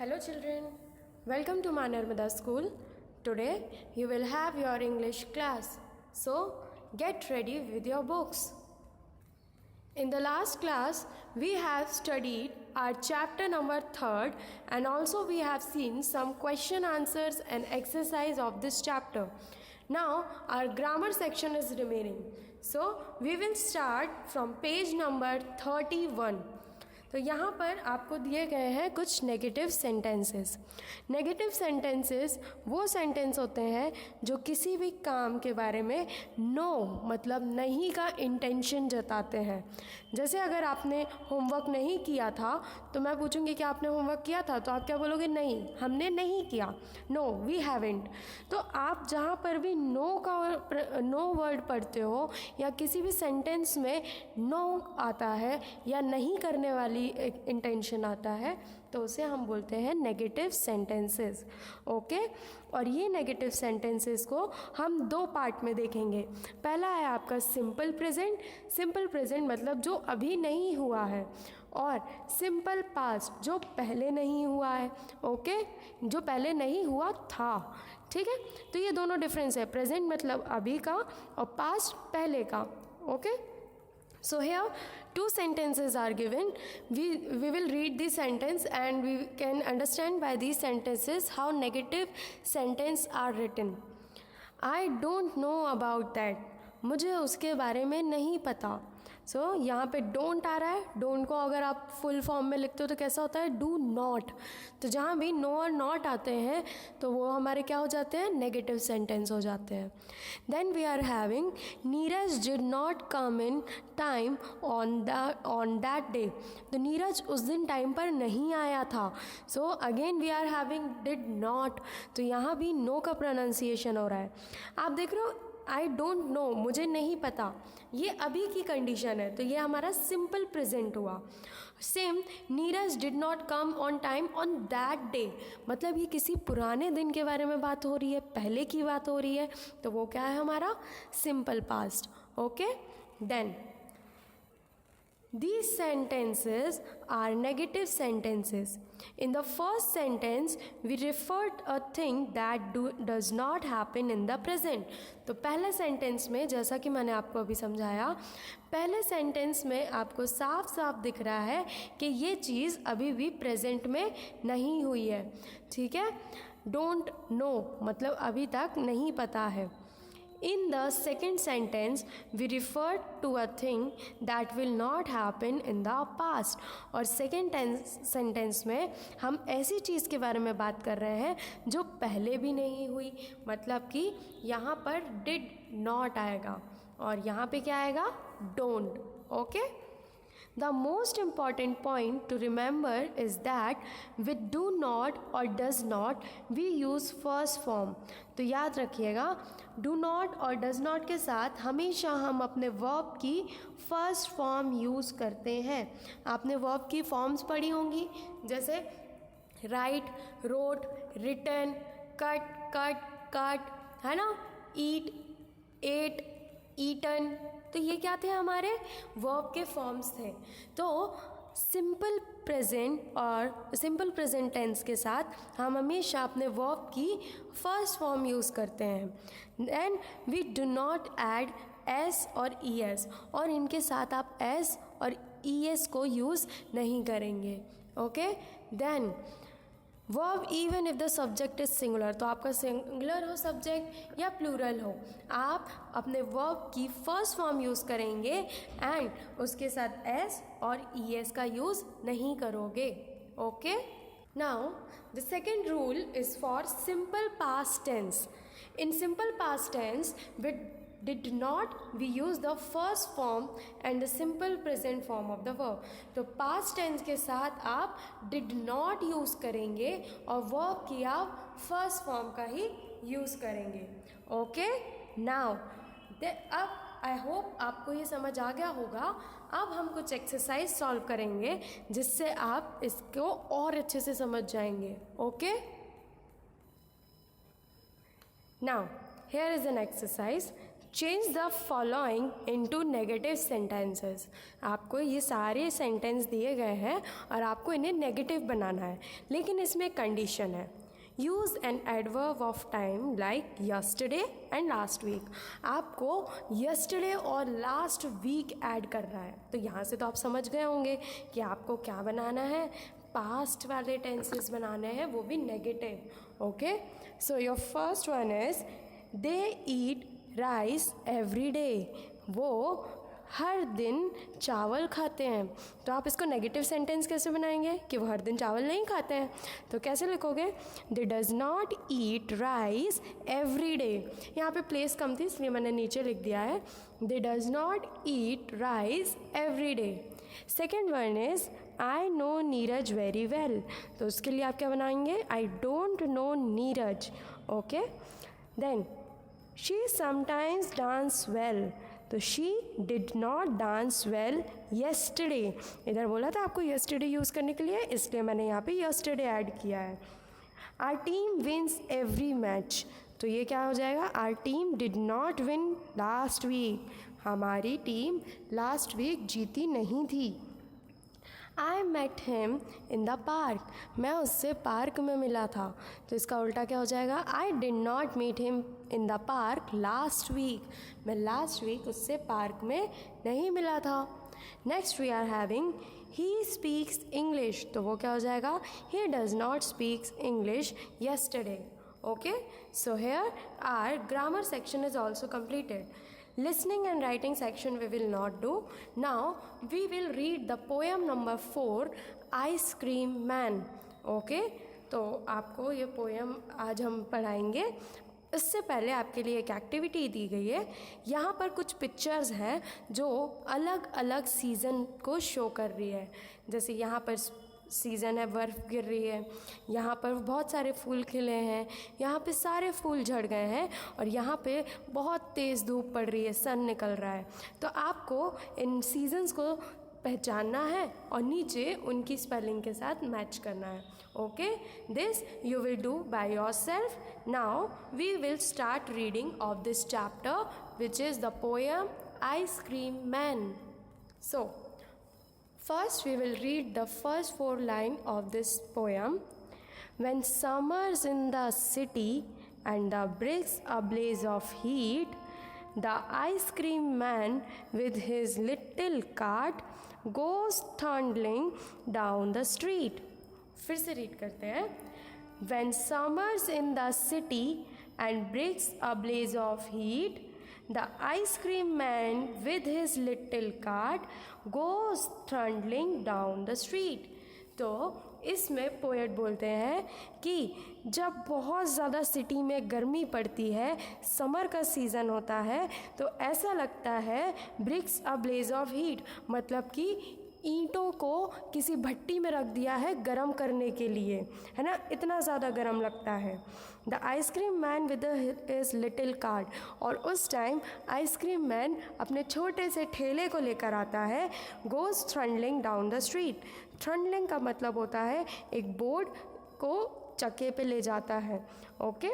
Hello children, welcome to Narmada School. Today you will have your English class. So get ready with your books. In the last class we have studied our chapter number 3 and also we have seen some question answers and exercise of this chapter. Now our grammar section is remaining. So we will start from page number 31. तो यहाँ पर आपको दिए गए हैं कुछ negative sentences. Negative sentences वो sentence होते हैं जो किसी भी काम के बारे में नो मतलब नहीं का इंटेंशन जताते हैं। जैसे अगर आपने होमवर्क नहीं किया था तो मैं पूछूंगी कि आपने होमवर्क किया था, तो आप क्या बोलोगे? नहीं, हमने नहीं किया, नो वी हैवेंट। तो आप जहाँ पर भी नो वर्ड पढ़ते हो या किसी भी सेंटेंस में नो आता है या नहीं करने वाली इंटेंशन आता है तो उसे हम बोलते हैं नेगेटिव सेंटेंसेस। ओके, और ये नेगेटिव सेंटेंसेस को हम दो पार्ट में देखेंगे। पहला है आपका सिंपल प्रेजेंट। सिंपल प्रेजेंट मतलब जो अभी नहीं हुआ है, और सिंपल पास्ट जो पहले नहीं हुआ है। ओके, जो पहले नहीं हुआ था। ठीक है, तो ये दोनों डिफरेंस है। प्रेजेंट मतलब अभी का और पास्ट पहले का। Okay, so here two sentences are given. We will read the sentence and we can understand by these sentences how negative sentence are written. I don't know about that. मुझे उसके बारे में नहीं पता। सो यहाँ पे डोंट आ रहा है। डोंट को अगर आप फुल फॉर्म में लिखते हो तो कैसा होता है? Do not. तो जहाँ भी नो और नॉट आते हैं तो वो हमारे क्या हो जाते हैं? नेगेटिव सेंटेंस हो जाते हैं। Then we are having Neeraj did not come in time on that day. तो नीरज उस दिन टाइम पर नहीं आया था। So again we are having did not. तो यहाँ भी नो का प्रोनाउंसिएशन हो रहा है। आप देख रहे हो, आई डोंट नो, मुझे नहीं पता, ये अभी की कंडीशन है, तो ये हमारा सिंपल प्रेजेंट हुआ। Same Neeraj did not come on time on that day, मतलब ये किसी पुराने दिन के बारे में बात हो रही है, पहले की बात हो रही है, तो वो क्या है? हमारा simple past. Okay, then these sentences are negative sentences. In the first sentence we referred a thing that does not happen in the present. तो पहले सेंटेंस में, जैसा कि मैंने आपको अभी समझाया, पहले सेंटेंस में आपको साफ साफ दिख रहा है कि ये चीज़ अभी भी प्रेजेंट में नहीं हुई है। ठीक है, डोंट नो मतलब अभी तक नहीं पता है। In the second sentence, we refer to a thing that will not happen in the past. और second sentence में हम ऐसी चीज़ के बारे में बात कर रहे हैं जो पहले भी नहीं हुई, मतलब कि यहाँ पर did not आएगा और यहाँ पे क्या आएगा? don't. Okay? The most important point to remember is that with do not or does not we use first form. तो याद रखिएगा, do not और does not के साथ हमेशा हम अपने verb की first form use करते हैं। आपने verb की forms पढ़ी होंगी, जैसे write, wrote, written, cut, है ना, eat, ate, eaten। तो ये क्या थे? हमारे वर्ब के फॉर्म्स थे। तो सिंपल प्रेजेंट और सिंपल प्रेजेंट टेंस के साथ हम हमेशा अपने वर्ब की फर्स्ट फॉर्म यूज़ करते हैं। Then we do not add S और ई एस, और इनके साथ आप एस और ई एस को यूज़ नहीं करेंगे। Okay, then verb even if the subject is singular, तो आपका सिंगुलर हो सब्जेक्ट या प्लूरल हो, आप अपने वर्ब की फर्स्ट फॉर्म यूज़ करेंगे एंड उसके साथ एस और ई एस का यूज़ नहीं करोगे। Okay, now the second rule is for simple past tense. In simple past tense with did not we use the first form and the simple present form of the verb. तो past tense के साथ आप did not use करेंगे और verb की आप first form का ही use करेंगे। ओके, now अब आई होप आपको ये समझ आ गया होगा। अब हम कुछ एक्सरसाइज सॉल्व करेंगे जिससे आप इसको और अच्छे से समझ जाएंगे। Okay, now here is an exercise. Change the following into negative sentences. आपको ये सारे सेंटेंस दिए गए हैं और आपको इन्हें नेगेटिव बनाना है, लेकिन इसमें कंडीशन है। Use an adverb of time like yesterday and last week. आपको यस्टरडे और लास्ट वीक ऐड करना है। तो यहाँ से तो आप समझ गए होंगे कि आपको क्या बनाना है, पास्ट वाले टेंसेस बनाने हैं, वो भी negative. Okay, so your first one is they eat rice every day. वो हर दिन चावल खाते हैं। तो आप इसको नेगेटिव सेंटेंस कैसे बनाएंगे कि वो हर दिन चावल नहीं खाते हैं? तो कैसे लिखोगे? दे does not eat rice every day. यहाँ पे प्लेस कम थी इसलिए मैंने नीचे लिख दिया है, they does not eat rice every day. Second one is I know Neeraj very well. तो उसके लिए आप क्या बनाएंगे? I don't know Neeraj. Okay, then she sometimes dance well. तो she did not dance well yesterday. इधर बोला था आपको येस्टरडे यूज़ करने के लिए, इसलिए मैंने यहाँ पे येस्टरडे ऐड किया है। Our team wins every match. तो ये क्या हो जाएगा? Our team did not win last week. हमारी टीम लास्ट वीक जीती नहीं थी। I met him in the park. मैं उससे पार्क में मिला था। तो इसका उल्टा क्या हो जाएगा? I did not meet him in the park last week. मैं लास्ट वीक उससे पार्क में नहीं मिला था। Next we are having he speaks English. तो वो क्या हो जाएगा? He does not speaks English yesterday. Okay, so here our grammar section is also completed. Listening and writing section we will not do. Now we will read the poem number 4, Ice Cream Man. Okay, तो आपको ये poem आज हम पढ़ाएंगे। इससे पहले आपके लिए एक एक्टिविटी दी गई है। यहाँ पर कुछ पिक्चर्स हैं जो अलग अलग सीज़न को शो कर रही है। जैसे यहाँ पर सीज़न है, बर्फ़ गिर रही है, यहाँ पर बहुत सारे फूल खिले हैं, यहाँ पे सारे फूल झड़ गए हैं, और यहाँ पे बहुत तेज़ धूप पड़ रही है, सन निकल रहा है। तो आपको इन सीजन्स को पहचानना है और नीचे उनकी स्पेलिंग के साथ मैच करना है। Okay, this you will do by yourself. Now we will start reading of this chapter which is the poem ice cream man. So first we will read the first 4 lines of this poem. When summer's in the city and the bricks ablaze of heat, the ice cream man with his little cart goes thundering down the street. फिर से read करते हैं। When summer's in the city and bricks ablaze of heat, the ice cream man with his little cart goes thundering down the street. तो इसमें poet बोलते हैं कि जब बहुत ज़्यादा सिटी में गर्मी पड़ती है, समर का सीज़न होता है, तो ऐसा लगता है bricks a blaze of heat, मतलब कि ईंटों को किसी भट्टी में रख दिया है गरम करने के लिए, है ना, इतना ज़्यादा गरम लगता है। The ice cream man with his little cart. और उस टाइम आइसक्रीम मैन अपने छोटे से ठेले को लेकर आता है। Goes trundling down the street. Trundling का मतलब होता है एक बोर्ड को चक्के पे ले जाता है। Okay,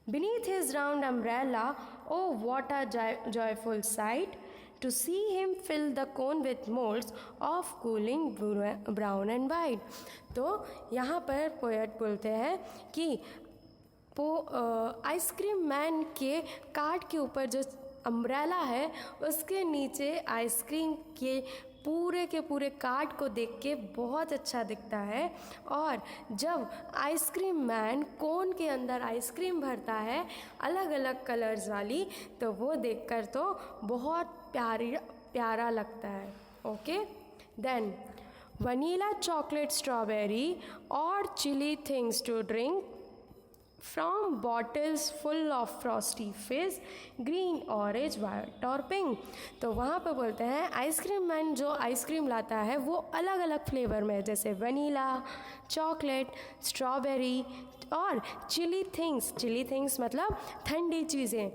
beneath his round umbrella, oh what a joyful sight to see him fill the cone with molds of cooling brown and white. तो यहाँ पर पोएट बोलते हैं कि आइसक्रीम मैन के कार्ट के ऊपर जो अम्ब्रेला है उसके नीचे आइसक्रीम के पूरे कार्ट को देख के बहुत अच्छा दिखता है। और जब आइसक्रीम मैन कोन के अंदर आइसक्रीम भरता है अलग अलग कलर्स वाली, तो वो देखकर तो बहुत प्यारा लगता है। Okay, then vanilla, chocolate, strawberry और chilli things to drink from bottles full of frosty fizz, green, orange, white और pink. तो वहाँ पर बोलते हैं आइसक्रीम मैन जो आइसक्रीम लाता है वो अलग अलग फ्लेवर में, जैसे वनीला, चॉकलेट, स्ट्रॉबेरी और चिली थिंग्स। चिली थिंग्स मतलब ठंडी चीज़ें।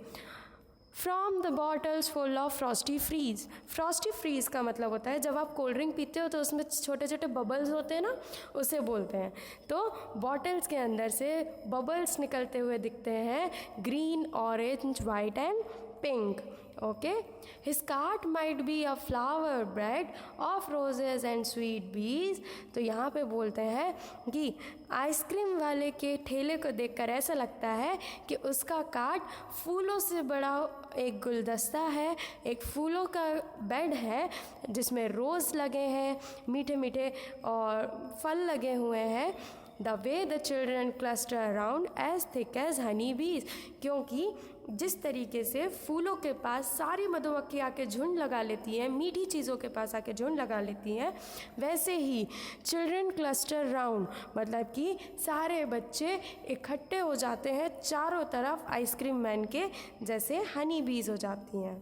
From the bottles full of frosty freeze. Frosty freeze का मतलब होता है जब आप कोल्ड ड्रिंक पीते हो तो उसमें छोटे छोटे बबल्स होते हैं ना, उसे बोलते हैं। तो बॉटल्स के अंदर से बबल्स निकलते हुए दिखते हैं, green, orange, white and pink. Okay, his cart might be a flower bed of roses and sweet bees. तो यहाँ पे बोलते हैं कि आइसक्रीम वाले के ठेले को देखकर ऐसा लगता है कि उसका कार्ट फूलों से बड़ा एक गुलदस्ता है, एक फूलों का बेड है जिसमें रोज़ लगे हैं, मीठे मीठे और फल लगे हुए हैं. The way the children cluster around as thick as honey bees. क्योंकि जिस तरीके से फूलों के पास सारी मधुमक्खी आके झुंड लगा लेती हैं, मीठी चीज़ों के पास आके झुंड लगा लेती हैं, वैसे ही चिल्ड्रन क्लस्टर राउंड मतलब कि सारे बच्चे इकट्ठे हो जाते हैं चारों तरफ आइसक्रीम मैन के, जैसे हनी बीज हो जाती हैं.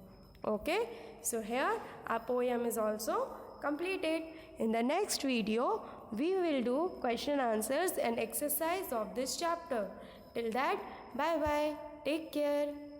Okay, so here our poem is also completed. In the next video, we will do question answers and exercise of this chapter. Till that, bye bye. Take care.